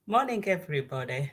Morning, everybody.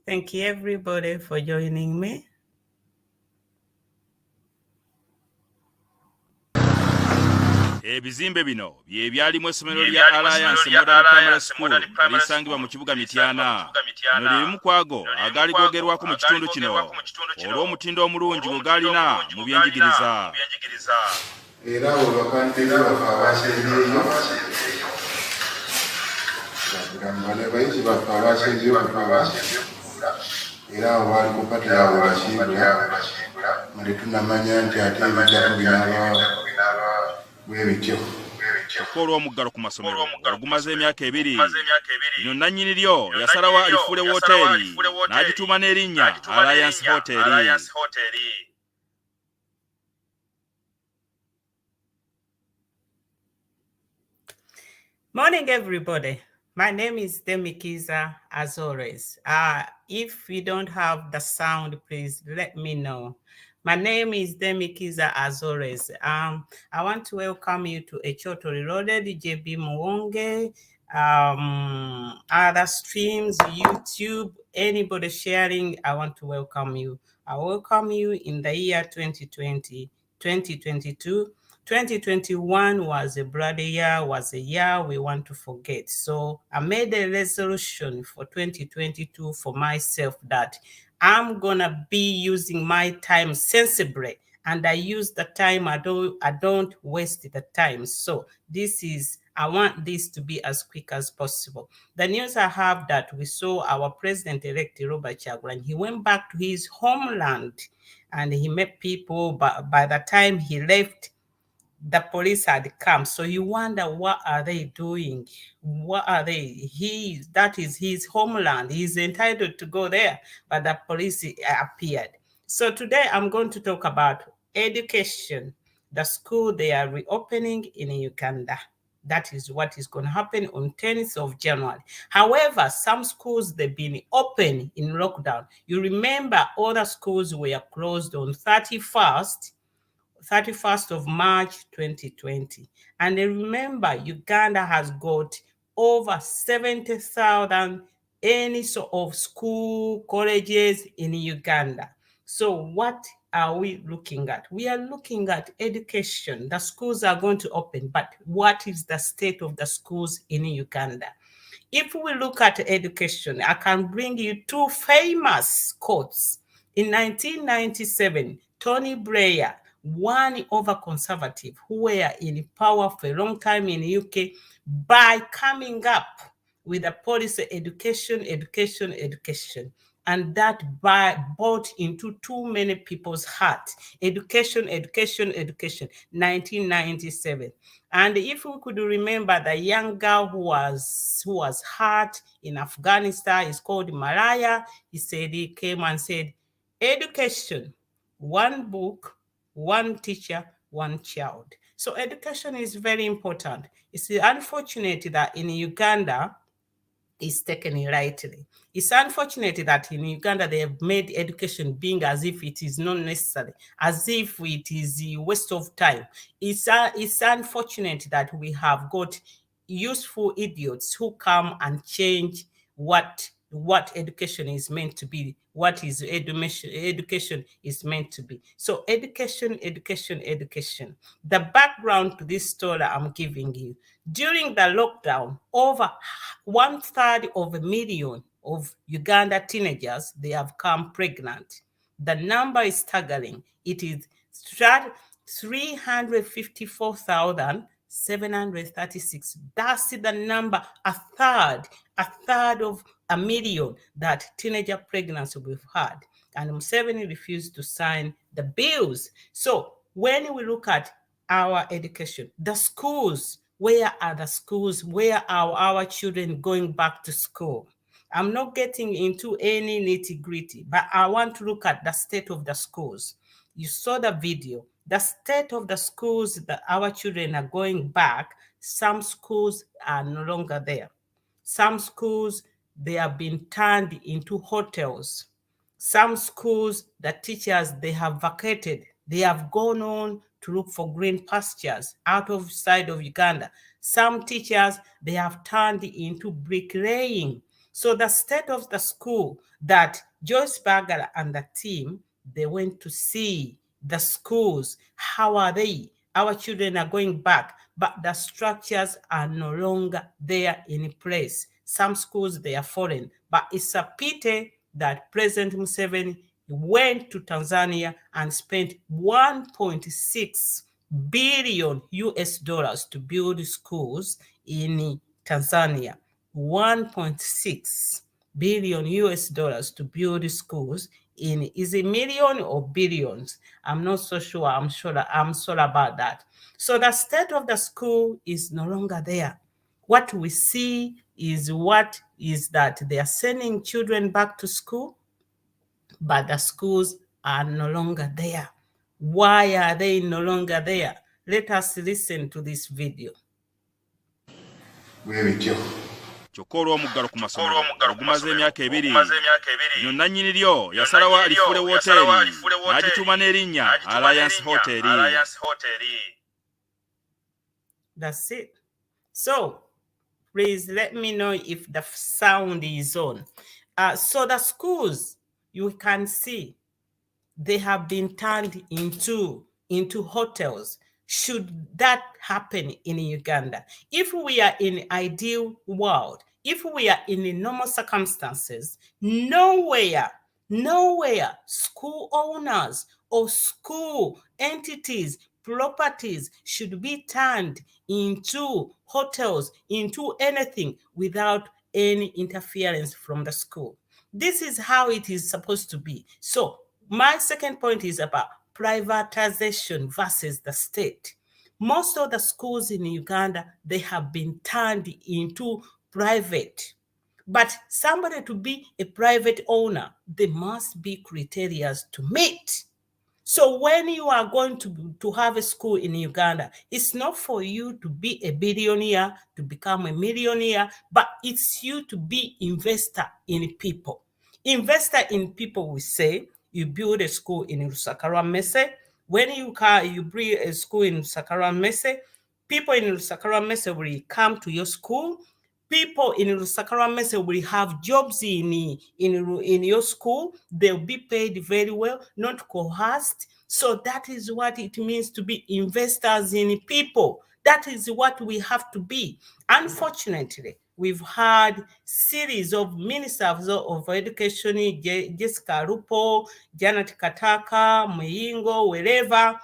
Thank you, everybody, for joining me. Ebizimbe bino bye byalimu essomero lya Alliance Modern Primary School erisangibwa mu kibuga Mityana. Bino lye bimu kwago agaali googerwako mu kitundu kino olw'omutindo omulungi gwe gaalina mu byenjigiriza. Era abo bakadde bafe abasenzeeyo bano abayizi bafe abasenzeeyo okutuula era abo baali ku pati yaabwe basiibula nga tetunnamanya nti ate ebiddako binaaba bwe bityo. Olw'omuggalo ku masomero ogumaze emyaka 2, bino nannyini lyo yasalawo alifuule wooteeri n'agituuma n'erinnya Alliance Hotel. Morning, everybody. My name is Demikiza, as always. If you don't have the sound, please let me know. My name is Demikiza, as always. I want to welcome you to Echoto Reloaded, JB Mwonge, other streams, YouTube, anybody sharing, I want to welcome you. I welcome you in the year 2020, 2022. 2021 was a bloody year, was a year we want to forget. So I made a resolution for 2022 for myself that I'm gonna be using my time sensibly, and I use the time. I don't waste the time. So I want this to be as quick as possible. The news I have that we saw our president-elect Robert Kyagulanyi. He went back to his homeland and he met people, but by the time he left, the police had come. So you wonder, what are they doing? What are they? That is his homeland. He's entitled to go there, but the police appeared. So today I'm going to talk about education. The school they are reopening in Uganda. That is what is going to happen on 10th of January. However, some schools, they've been open in lockdown. You remember other schools were closed on 31st of March 2020. And remember, Uganda has got over 70,000 any sort of school, colleges in Uganda. So what are we looking at? We are looking at education. The schools are going to open, but what is the state of the schools in Uganda? If we look at education, I can bring you 2 famous quotes. In 1997, Tony Blair, one over conservative who were in power for a long time in the UK, by coming up with a policy education. And that bought into too many people's heart. Education, 1997. And if we could remember the young girl who was hurt in Afghanistan, is called Malaya. He came and said, education, one book, one teacher, one child. So education is very important. It's unfortunate that in Uganda, is taken lightly. It's unfortunate that in Uganda they have made education being as if it is not necessary, as if it is a waste of time. It's unfortunate that we have got useful idiots who come and change what education is meant to be, what is education is meant to be. So education. The background to this story I'm giving you. During the lockdown, over 1/3 of a million of Uganda teenagers, they have come pregnant. The number is staggering. It is 354,736. That's the number, a third. a third of a million that teenager pregnancy we've had. And Museveni refused to sign the bills. So when we look at our education, the schools, where are the schools? Where are our children going back to school? I'm not getting into any nitty gritty, but I want to look at the state of the schools. You saw the video. The state of the schools that our children are going back, some schools are no longer there. Some schools, they have been turned into hotels. Some schools, the teachers, they have vacated. They have gone on to look for green pastures outside of Uganda. Some teachers, they have turned into bricklaying. So the state of the school that Joyce Berger and the team, they went to see the schools. How are they? Our children are going back, but the structures are no longer there in place. Some schools, they are fallen, but it's a pity that President Museveni went to Tanzania and spent 1.6 billion US dollars to build schools in Tanzania. 1.6 billion US dollars to build schools in, is it million or billions? I'm not so sure. I'm sorry about that. So the state of the school is no longer there. What we see is that they are sending children back to school, but the schools are no longer there. Why are they no longer there? Let us listen to this video. kyokka olw'omuggalo ku masomero ogumaze emyaka 2 lino nannyini lyo yasalawo alifuule wooteeri n'agituuma n'erinnya Alliance Hotel. That's it. So please let me know if the sound is on. So the schools, you can see, they have been turned into hotels. Should that happen in Uganda? If we are in an ideal world, if we are in normal circumstances, nowhere school owners or school entities, properties should be turned into hotels, into anything without any interference from the school. This is how it is supposed to be. So my second point is about privatization versus the state. Most of the schools in Uganda, they have been turned into private. But somebody to be a private owner, there must be criteria to meet. So when you are going to have a school in Uganda, it's not for you to be a billionaire, to become a millionaire, but it's you to be investor in people. Investor in people, we say, you build a school in Lusakara Mese. When you build a school in Lusakara Mese, people in Lusakara Mese will come to your school. People in Lusakara Mese will have jobs in your school. They'll be paid very well, not coerced. So that is what it means to be investors in people. That is what we have to be. Unfortunately, we've had series of ministers of education, Jessica Rupo, Janet Kataka, Muyingo, wherever,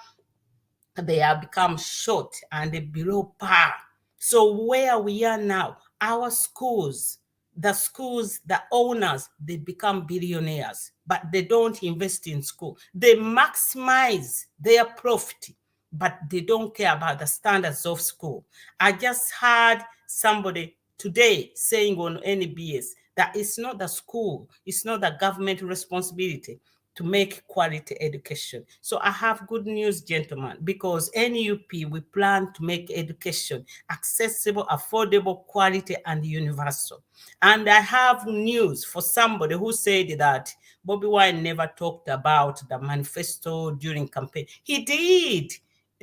they have become short and below par. So where we are now, our schools, the owners, they become billionaires, but they don't invest in school. They maximize their profit, but they don't care about the standards of school. I just heard somebody today saying on NBS that it's not the school, it's not the government responsibility to make quality education. So I have good news, gentlemen, because NUP, we plan to make education accessible, affordable, quality, and universal. And I have news for somebody who said that Bobby Wine never talked about the manifesto during campaign. He did.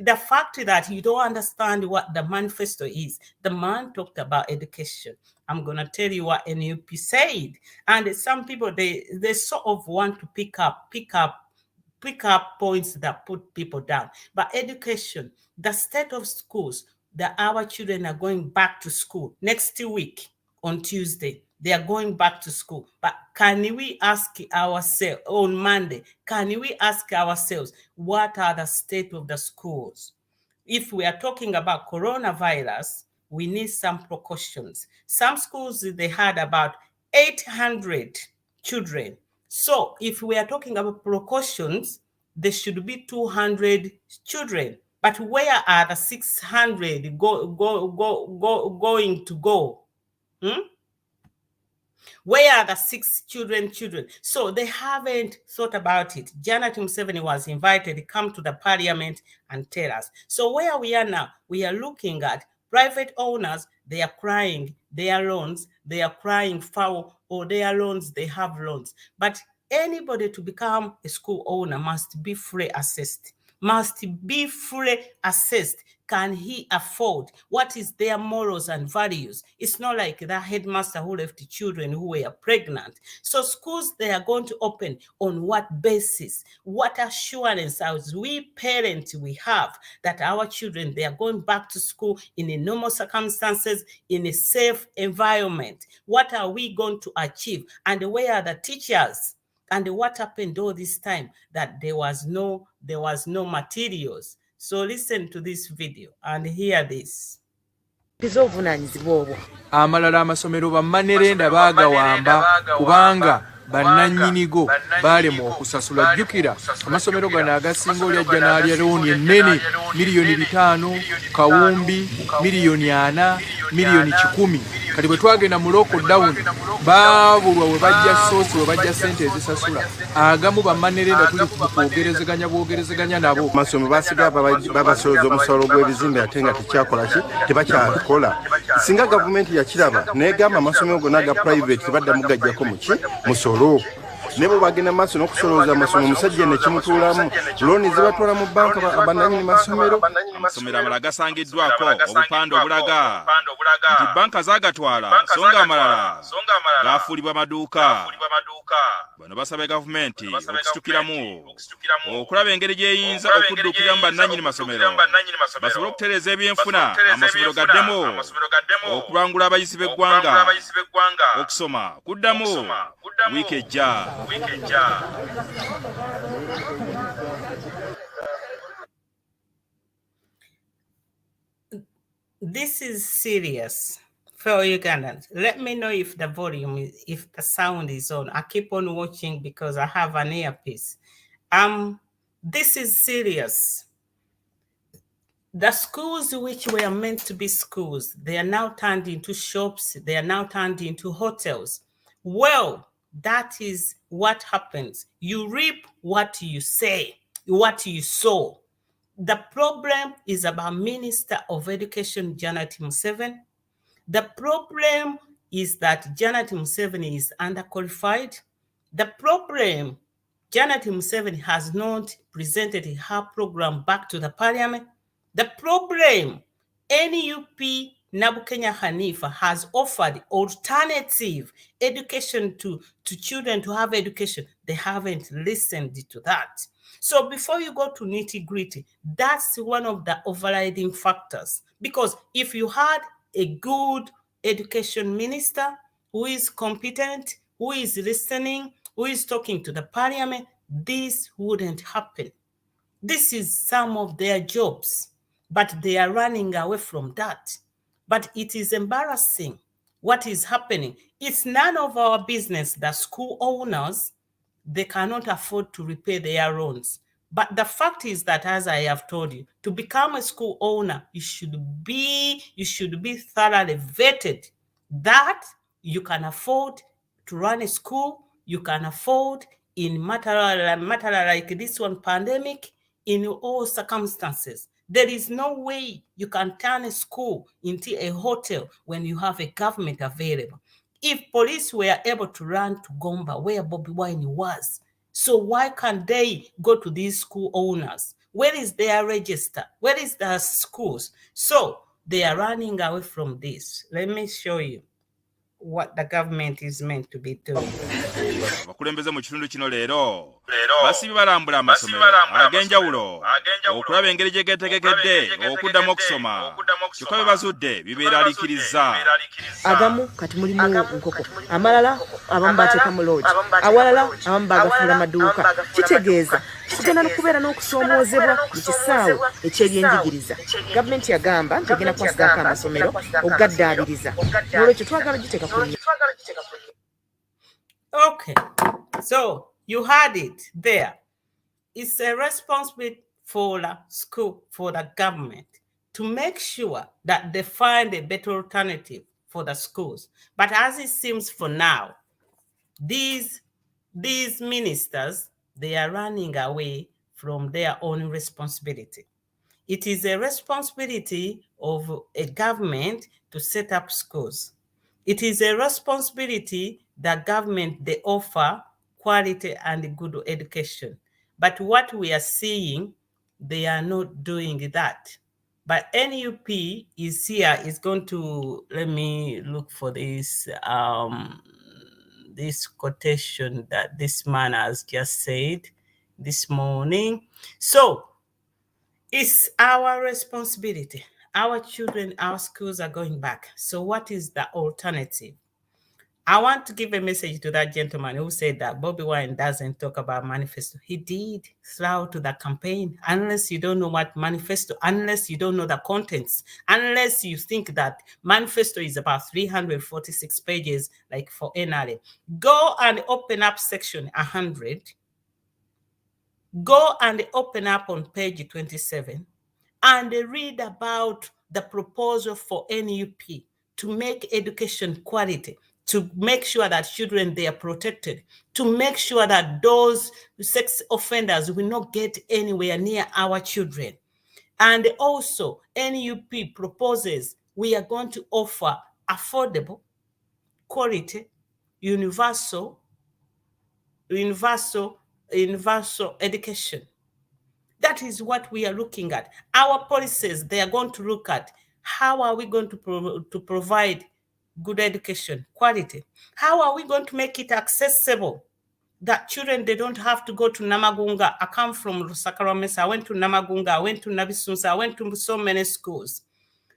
The fact that you don't understand what the manifesto is, the man talked about education. I'm going to tell you what NUP said. And some people, they sort of want to pick up points that put people down. But education, the state of schools, that our children are going back to school next week on Tuesday. They are going back to school. But can we ask ourselves on Monday, can we ask ourselves, what are the state of the schools? If we are talking about coronavirus, we need some precautions. Some schools, they had about 800 children. So if we are talking about precautions, there should be 200 children. But where are the 600 going to go? Where are the 6 children? So they haven't thought about it. Janet Museveni was invited to come to the parliament and tell us. So where we are now, we are looking at private owners, they are crying their loans, they are crying foul, or their loans, they have loans. But anybody to become a school owner must be fully assessed. Can he afford? What is their morals and values? It's not like the headmaster who left children who were pregnant. So schools, they are going to open on what basis? What assurance as we parents we have that our children, they are going back to school in a normal circumstances, in a safe environment? What are we going to achieve? And where are the teachers? And what happened all this time that there was no materials? So listen to this video and hear this. Amalala amasomero bammanerenda baagawamba kubanga bannannyinigo baalemwa okusasula. Jjukira amasomero gano agasinga oli ajja n'alya looni ennene miliyoni 5, kawumbi miliyoni 4, miliyoni 10. Kati bwe twagenda mu lockdown baabulwa we bajja soosi we bajja ssente ezisasula. Agamu bammanerenda tuli bwogerezeganya nabo. Amasomero basiga babasoloza omusolo gw'ebizimbe ate nga tebakyakola. Singa gavumenti yakiraba negamba amasomero gonna aga private tebaddamu gajjako muki musolo. Nebo bagenda maaso n'okusoloza amasomero omusajja ne kimutuulamu looni zibatwala mu banka abannannyini masomero. Amasomero amalala gasangiddwako obupande obulaga nti banka zaagatwala so nga amalala gaafuulibwa maduuka. Bano basaba gavumenti okusitukiramu okulaba engeri gy'eyinza okuddukiramu bannannyini masomero basobole okutereeza ebyenfuna amasomero gaddemu okubangula abayizi b'eggwanga okusoma kuddamu wiiki ejja. This is serious for Ugandans. Let me know if the volume if the sound is on. I keep on watching because I have an earpiece. This is serious. The schools which were meant to be schools, they are now turned into shops. They are now turned into hotels. Well, that is what happens. You reap what you say, what you sow. The problem is about Minister of Education, Janet Museveni. The problem is that Janet Museveni is underqualified. The problem, Janet Museveni has not presented her program back to the parliament. The problem, NUP Nabukenya Hanifa has offered alternative education to children to have education. They haven't listened to that. So before you go to nitty-gritty, that's one of the overriding factors. Because if you had a good education minister who is competent, who is listening, who is talking to the parliament, this wouldn't happen. This is some of their jobs, but they are running away from that. But it is embarrassing what is happening. It's none of our business that school owners, they cannot afford to repay their loans. But the fact is that, as I have told you, to become a school owner, you should be thoroughly vetted that you can afford to run a school, you can afford in matter like this one, pandemic, in all circumstances. There is no way you can turn a school into a hotel when you have a government available. If police were able to run to Gomba, where Bobby Wine was, so why can't they go to these school owners? Where is their register? Where is the schools? So they are running away from this. Let me show you what the government is meant to be doing. Abakulembeze mu kitundu kino leero basibye balambula amasomero ag'enjawulo okulaba engeri gye geetegekedde okuddamu okusoma kyokka bye bazudde bibeera aliikiriza. Agamu kati mulimu nkoko, amalala abamu bateeka mu lodge, awalala abamu bagafuula maduuka. Kitegeeza tugenda nokubeera n'okusoomoozebwa mu kisaawe eky'ebyenjigiriza. Gavumenti yagamba nti egenda kwasizaako amasomero ogaddaabiriza, n'olwekyo twagala giteeka ku nnyo. Okay, so you had it there. It's a responsibility for the school, for the government, to make sure that they find a better alternative for the schools. But as it seems for now, these ministers, they are running away from their own responsibility. It is a responsibility of a government to set up schools. It is a responsibility that government, they offer quality and good education. But what we are seeing, they are not doing that. But NUP is here, is going to, let me look for this, this quotation that this man has just said this morning. So it's our responsibility. Our children, our schools are going back. So what is the alternative? I want to give a message to that gentleman who said that Bobby Wine doesn't talk about manifesto. He did throughout the campaign. Unless you don't know what manifesto, unless you don't know the contents, unless you think that manifesto is about 346 pages, like for NRA, go and open up section 100. Go and open up on page 27 and read about the proposal for NUP to make education quality, to make sure that children, they are protected, to make sure that those sex offenders will not get anywhere near our children. And also, NUP proposes we are going to offer affordable, quality, universal education. That is what we are looking at. Our policies, they are going to look at how are we going to provide good education, quality? How are we going to make it accessible? That children, they don't have to go to Namagunga. I come from Rusakaramesa. I went to Namagunga. I went to Nabisunsa. I went to so many schools.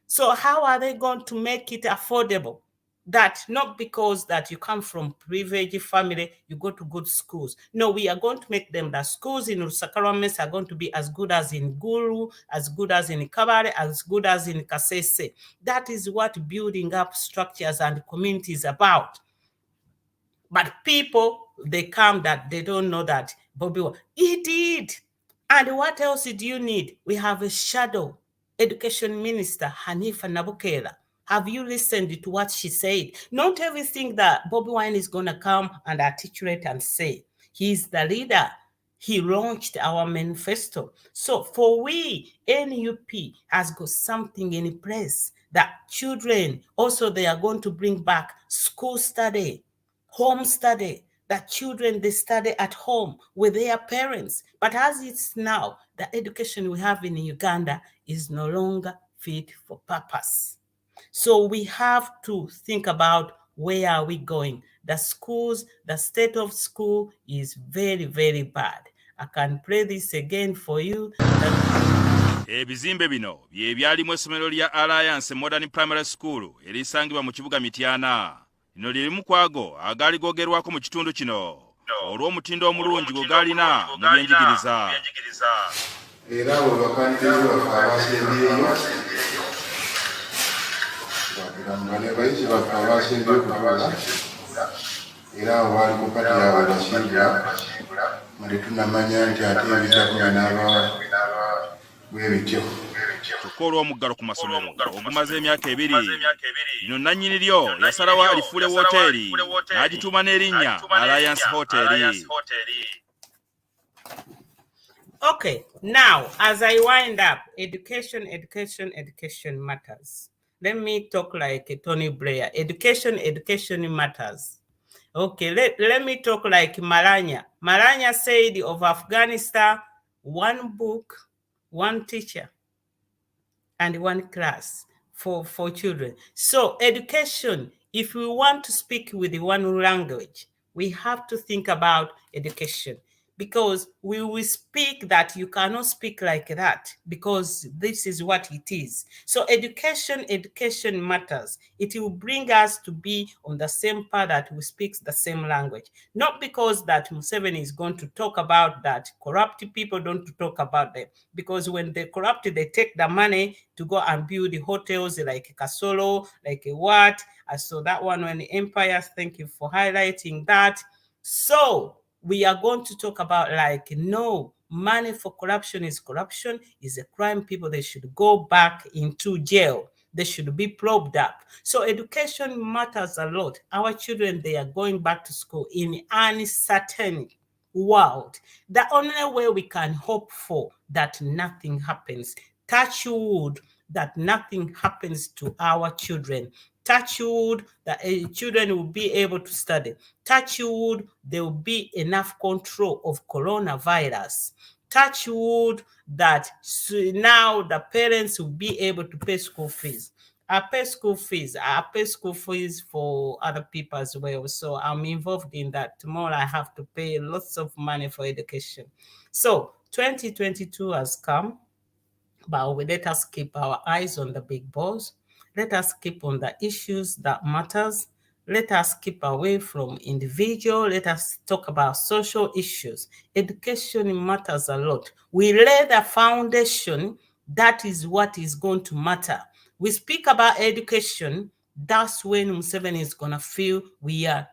So how are they going to make it affordable? That not because that you come from privileged family, you go to good schools. No, we are going to make them, the schools in Rusakarames are going to be as good as in Gulu, as good as in Kabare, as good as in Kasese. That is what building up structures and communities about. But people, they come that they don't know that Bobby, he did. And what else do you need? We have a shadow education minister, Hanifa Nabukela. Have you listened to what she said? Not everything that Bobby Wine is going to come and articulate and say. He's the leader. He launched our manifesto. So for we, NUP has got something in place that children, also they are going to bring back school study, home study, that children, they study at home with their parents. But as it's now, the education we have in Uganda is no longer fit for purpose. So we have to think about where are we going. The schools, the state of school is very, very bad. I can play this again for you. Ebizimbe bino bye byalimu essomero lya Alliance Modern Primary School erisangibwa mu kibuga Mityana. Lino lirimu kwago agali gogerwako mu kitundu kino olw'omutindo omulungi gwe galina mu byenjigiriza. Era abo bakadde baffe abasembyeyo bagamba ne bayizi baffe abasembye okutuula era abo baali ku pati yaabwe bakiibula muli tunamanya nti ate ebitako binaaba bwe bityo. Kyokka olw'omuggalo ku masomero ogumaze emyaka 2, lino nannyini lyo yasalawo alifuule wooteeri n'agituuma n'erinnya Alliance Hotel. Okay, now as I wind up, education matters. Let me talk like Tony Blair. Education matters. Okay, let me talk like Malanya. Malanya said of Afghanistan, 1 book, 1 teacher, and 1 class for children. So education, if we want to speak with the one language, we have to think about education. because we will speak that you cannot speak like that, because this is what it is. So education matters. It will bring us to be on the same path, that we speak the same language. Not because that Museveni is going to talk about that corrupt people, don't talk about them, because when they corrupt, they take the money to go and build the hotels like Kasolo, like a what. I saw that one when the empires. Thank you for highlighting that. So we are going to talk about, like, no, money for corruption is a crime. People, they should go back into jail. They should be probed up. So education matters a lot. Our children, they are going back to school in uncertain world. The only way we can hope for that nothing happens, touch wood, that nothing happens to our children. Touch wood, that children will be able to study. Touch wood, there will be enough control of coronavirus. Touch wood, that now the parents will be able to pay school fees. I pay school fees. I pay school fees for other people as well. So I'm involved in that. Tomorrow I have to pay lots of money for education. So 2022 has come, but let us keep our eyes on the big balls. Let us keep on the issues that matters. Let us keep away from individual. Let us talk about social issues. Education matters a lot. We lay the foundation. That is what is going to matter. We speak about education. That's when Museveni is gonna feel we are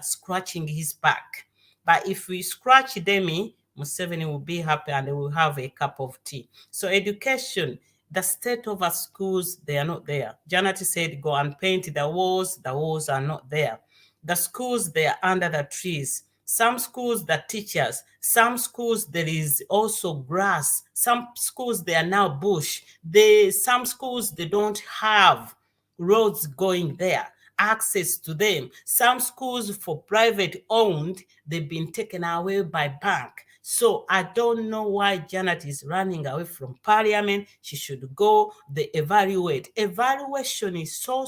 scratching his back. But if we scratch Demi, Museveni will be happy and they will have a cup of tea. So education, the state of our schools, they are not there. Janet said, go and paint the walls are not there. The schools, they are under the trees. Some schools, the teachers. Some schools, there is also grass. Some schools, they are now bush. Some schools, they don't have roads going there, access to them. Some schools for private owned, they've been taken away by bank. So I don't know why Janet is running away from parliament. She should go, they evaluate. Evaluation is so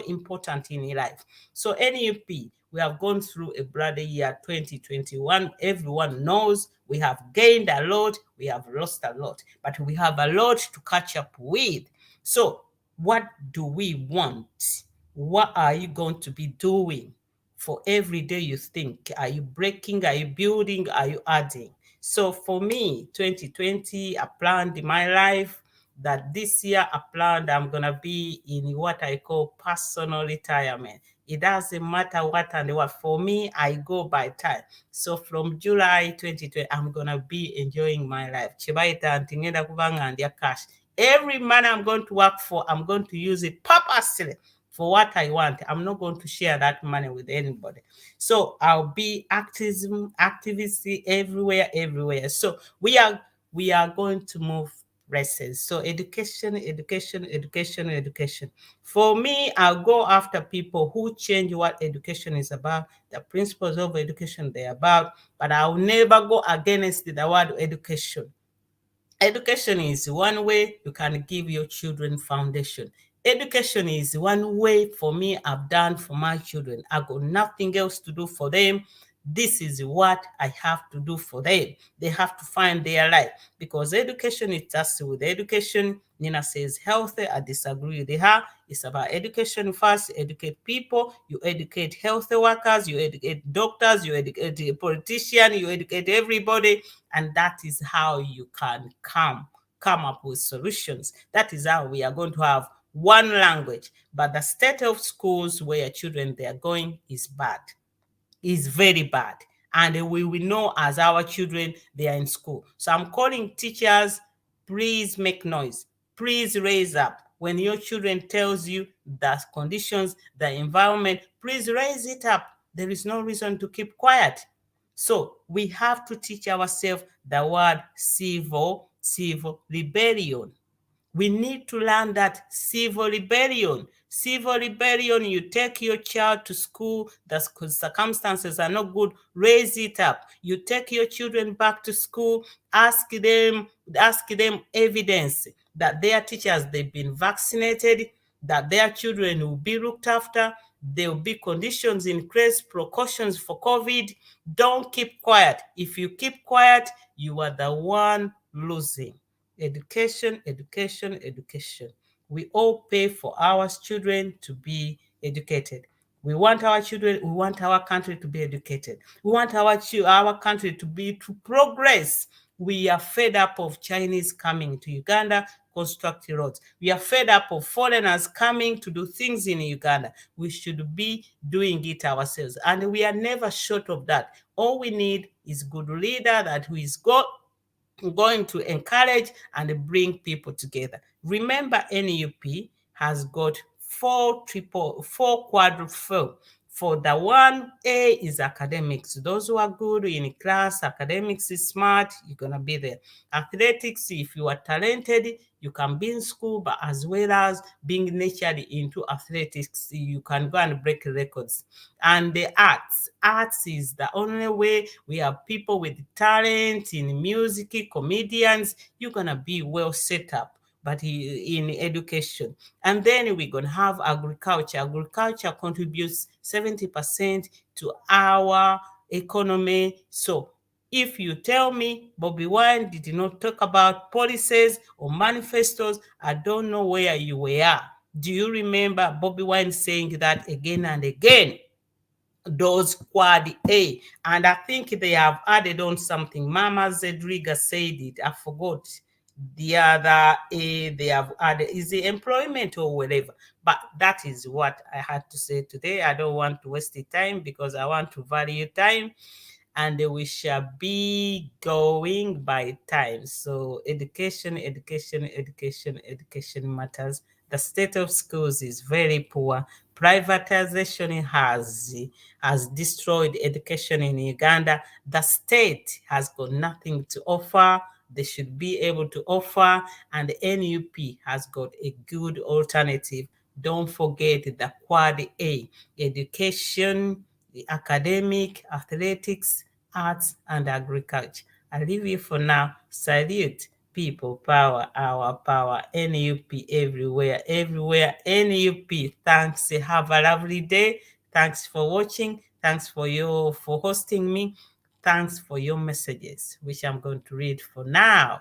important in life. So NUP, we have gone through a bloody year 2021. Everyone knows we have gained a lot, we have lost a lot, but we have a lot to catch up with. So what do we want? What are you going to be doing for every day you think? Are you breaking? Are you building? Are you adding? So for me, 2020, I planned in my life that this year I planned I'm going to be in what I call personal retirement. It doesn't matter what and what. For me, I go by time. So from July 2020, I'm going to be enjoying my life. Chibaita ntingenda kubanga ndya cash. Every money I'm going to work for, I'm going to use it purposely for what I want. I'm not going to share that money with anybody. So I'll be activist everywhere. So we are going to move races. So education. For me, I'll go after people who change what education is about, the principles of education they're about, but I'll never go against the word education. Education is one way you can give your children foundation. Education is one way for me I've done for my children. I got nothing else to do for them. This is what I have to do for them. They have to find their life, because education is just with education. Nina says healthy. I disagree with her. It's about education first. Educate people. You educate health workers. You educate doctors. You educate politicians. You educate everybody, and that is how you can come up with solutions. That is how we are going to have one language. But the state of schools where children they are going is bad. Is very bad, and we will know as our children they are in school. So I'm calling teachers, please make noise, please raise up. When your children tells you the conditions, the environment, please raise it up. There is no reason to keep quiet. So we have to teach ourselves the word civil rebellion. We need to learn that civil rebellion. Civil rebellion, you take your child to school, the circumstances are not good, raise it up. You take your children back to school, ask them evidence that their teachers, they've been vaccinated, that their children will be looked after, There will be conditions in place, precautions for COVID. Don't keep quiet. If you keep quiet, you are the one losing. Education, education, education. We all pay for our children to be educated. We want our children, we want our country to be educated. We want our country to progress. We are fed up of Chinese coming to Uganda, constructing roads. We are fed up of foreigners coming to do things in Uganda. We should be doing it ourselves. And we are never short of that. All we need is good leader that who is going to encourage and bring people together. Remember, NUP has got four quadruple. For the 1A is academics. Those who are good in class, academics is smart, you're going to be there. Athletics, if you are talented, you can be in school, but as well as being nurtured into athletics, you can go and break records. And the arts is the only way. We have people with talent in music, comedians, you're going to be well set up, but in education. And then we're going to have agriculture. Agriculture contributes 70% to our economy. So if you tell me Bobby Wine did not talk about policies or manifestos, I don't know where you were. Do you remember Bobby Wine saying that again and again? Those quad A. And I think they have added on something. Mama Zedriga said it. I forgot the other A they have added. Is it employment or whatever? But that is what I had to say today. I don't want to waste the time because I want to value time, and we shall be going by time. So education, education, education, education matters. The state of schools is very poor. Privatization has destroyed education in Uganda. The state has got nothing to offer. They should be able to offer, and the NUP has got a good alternative. Don't forget the quad A: education, the academic, athletics, arts, and agriculture. I leave you for now. Salute. People power, our power. NUP everywhere, everywhere. NUP. Thanks. Have a lovely day. Thanks for watching. Thanks for hosting me. Thanks for your messages, which I'm going to read for now.